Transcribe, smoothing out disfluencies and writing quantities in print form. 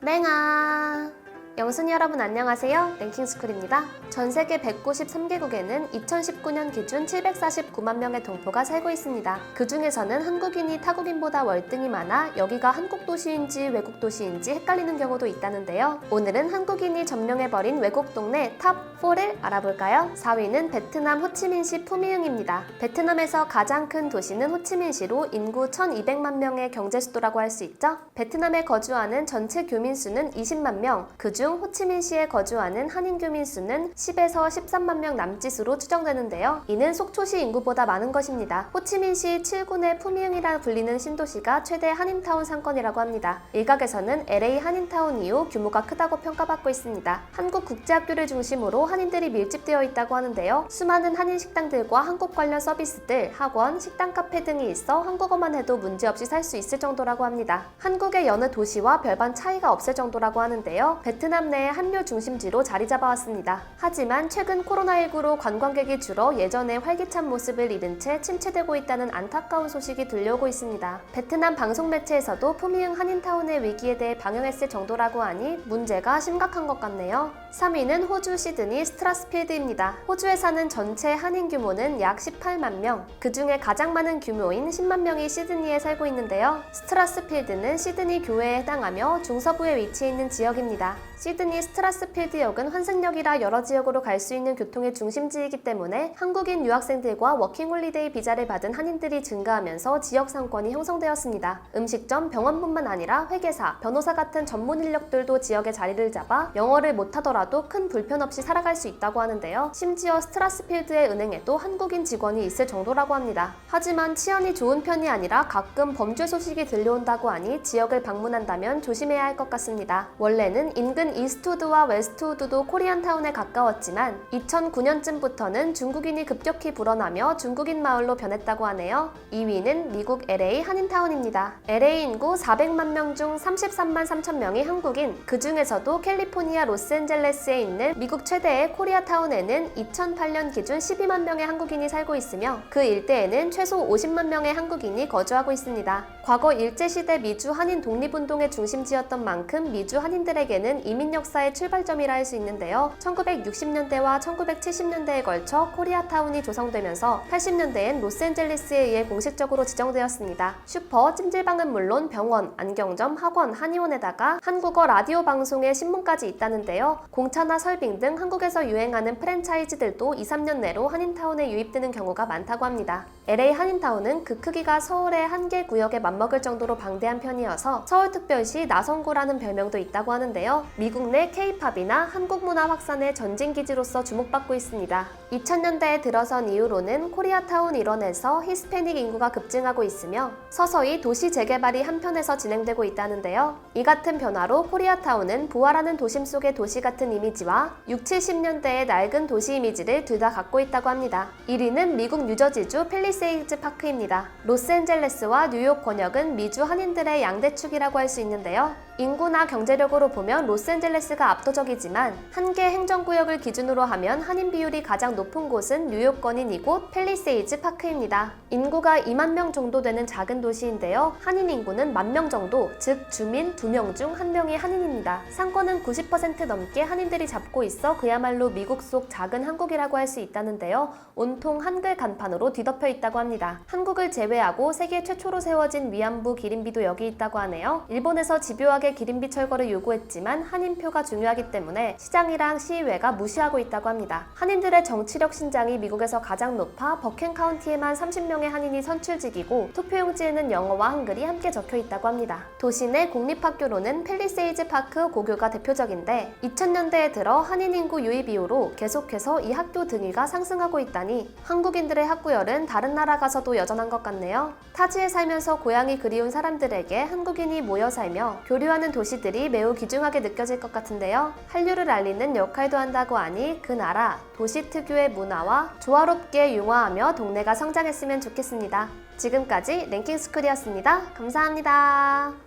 랭아! 영순이 여러분 안녕하세요. 랭킹스쿨입니다. 전 세계 193개국에는 2019년 기준 749만 명의 동포가 살고 있습니다. 그 중에서는 한국인이 타국인보다 월등히 많아 여기가 한국 도시인지 외국 도시인지 헷갈리는 경우도 있다는데요. 오늘은 한국인이 점령해버린 외국 동네 탑4를 알아볼까요? 4위는 베트남 호치민시 푸미흥입니다. 베트남에서 가장 큰 도시는 호치민시로 인구 1200만 명의 경제 수도라고 할 수 있죠. 베트남에 거주하는 전체 교민 수는 20만 명, 그중 호치민시에 거주하는 한인 교민 수는 10에서 13만 명 남짓으로 추정되는데요. 이는 속초시 인구보다 많은 것입니다. 호치민시 7군의 푸미흥이라 불리는 신도시가 최대 한인타운 상권이라고 합니다. 일각에서는 LA 한인타운 이후 규모가 크다고 평가받고 있습니다. 한국국제학교를 중심으로 한인들이 밀집되어 있다고 하는데요. 수많은 한인 식당들과 한국 관련 서비스들, 학원, 식당 카페 등이 있어 한국어만 해도 문제없이 살 수 있을 정도라고 합니다. 한국의 여느 도시와 별반 차이가 없을 정도라고 하는데요. 베트남 내의 한류 중심지로 자리 잡아왔습니다. 하지만 최근 코로나19로 관광객이 줄어 예전의 활기찬 모습을 잃은 채 침체되고 있다는 안타까운 소식이 들려오고 있습니다. 베트남 방송 매체에서도 푸미흥 한인타운의 위기에 대해 방영했을 정도라고 하니 문제가 심각한 것 같네요. 3위는 호주 시드니 스트라스필드입니다. 호주에 사는 전체 한인 규모는 약 18만 명, 그 중에 가장 많은 규모인 10만 명이 시드니에 살고 있는데요. 스트라스필드는 시드니 교외에 해당하며 중서부에 위치해 있는 지역입니다. 시드니 스트라스필드역은 환승역이라 여러 지역으로 갈 수 있는 교통의 중심지이기 때문에 한국인 유학생들과 워킹홀리데이 비자를 받은 한인들이 증가하면서 지역 상권이 형성되었습니다. 음식점, 병원뿐만 아니라 회계사, 변호사 같은 전문 인력들도 지역에 자리를 잡아 영어를 못하더라도 큰 불편 없이 살아갈 수 있다고 하는데요. 심지어 스트라스필드의 은행에도 한국인 직원이 있을 정도라고 합니다. 하지만 치안이 좋은 편이 아니라 가끔 범죄 소식이 들려온다고 하니 지역을 방문한다면 조심해야 할 것 같습니다. 원래는 인근 이스트우드와 웨스트우드도 코리안타운에 가까웠지만 2009년쯤부터는 중국인이 급격히 불어나며 중국인 마을로 변했다고 하네요. 2위는 미국 LA 한인타운입니다. LA 인구 400만 명 중 33만 3천 명이 한국인, 그 중에서도 캘리포니아 로스앤젤레스에 있는 미국 최대의 코리아타운에는 2008년 기준 12만 명의 한국인이 살고 있으며 그 일대에는 최소 50만 명의 한국인이 거주하고 있습니다. 과거 일제시대 미주 한인 독립운동의 중심지였던 만큼 미주 한인들에게는 이민 역사의 출발점이라 할 수 있는데요. 1960년대와 1970년대에 걸쳐 코리아타운이 조성되면서 80년대엔 로스앤젤레스에 의해 공식적으로 지정되었습니다. 슈퍼, 찜질방은 물론 병원, 안경점, 학원, 한의원에다가 한국어 라디오 방송의 신문까지 있다는데요. 공차나 설빙 등 한국에서 유행하는 프랜차이즈들도 2, 3년 내로 한인타운에 유입되는 경우가 많다고 합니다. LA 한인타운은 그 크기가 서울의 한 개 구역에 맞먹을 정도로 방대한 편이어서 서울특별시 나성구라는 별명도 있다고 하는데요. 미국 내 K-팝이나 한국 문화 확산의 전진기지로서 주목받고 있습니다. 2000년대에 들어선 이후로는 코리아타운 일원에서 히스패닉 인구가 급증하고 있으며 서서히 도시 재개발이 한편에서 진행되고 있다는데요. 이 같은 변화로 코리아타운은 부활하는 도심 속의 도시 같은 이미지와 6, 70년대의 낡은 도시 이미지를 둘 다 갖고 있다고 합니다. 1위는 미국 뉴저지주 팰리세이즈 파크입니다. 로스앤젤레스와 뉴욕 권역은 미주 한인들의 양대축이라고 할 수 있는데요. 인구나 경제력으로 보면 로스앤젤레스가 압도적이지만 한 개 행정구역을 기준으로 하면 한인 비율이 가장 높은 곳은 뉴욕권인 이곳 팰리세이즈 파크입니다. 인구가 2만 명 정도 되는 작은 도시인데요. 한인 인구는 1만 명 정도, 즉 주민 2명 중 1명이 한인입니다. 상권은 90% 넘게 한인들이 잡고 있어 그야말로 미국 속 작은 한국이라고 할 수 있다는데요. 온통 한글 간판으로 뒤덮여 있다고 합니다. 한국을 제외하고 세계 최초로 세워진 위안부 기린비도 여기 있다고 하네요. 일본에서 집요하게 기린비 철거를 요구했지만 한인표가 중요하기 때문에 시장이랑 시의회가 무시하고 있다고 합니다. 한인들의 정치력 신장이 미국에서 가장 높아 버켄 카운티에만 30명의 한인이 선출직이고 투표용지에는 영어와 한글이 함께 적혀 있다고 합니다. 도시 내 공립학교로는 팰리세이즈 파크 고교가 대표적인데 2000년대에 들어 한인 인구 유입 이후로 계속해서 이 학교 등위가 상승하고 있다니 한국인들의 학구열은 다른 나라 가서도 여전한 것 같네요. 타지에 살면서 고향이 그리운 사람들에게 한국인이 모여 살며 교류하는 도시들이 매우 귀중하게 느껴질 것 같은데요. 한류를 알리는 역할도 한다고 하니 그 나라, 도시 특유의 문화와 조화롭게 융화하며 동네가 성장했으면 좋겠습니다. 지금까지 랭킹스쿨이었습니다. 감사합니다.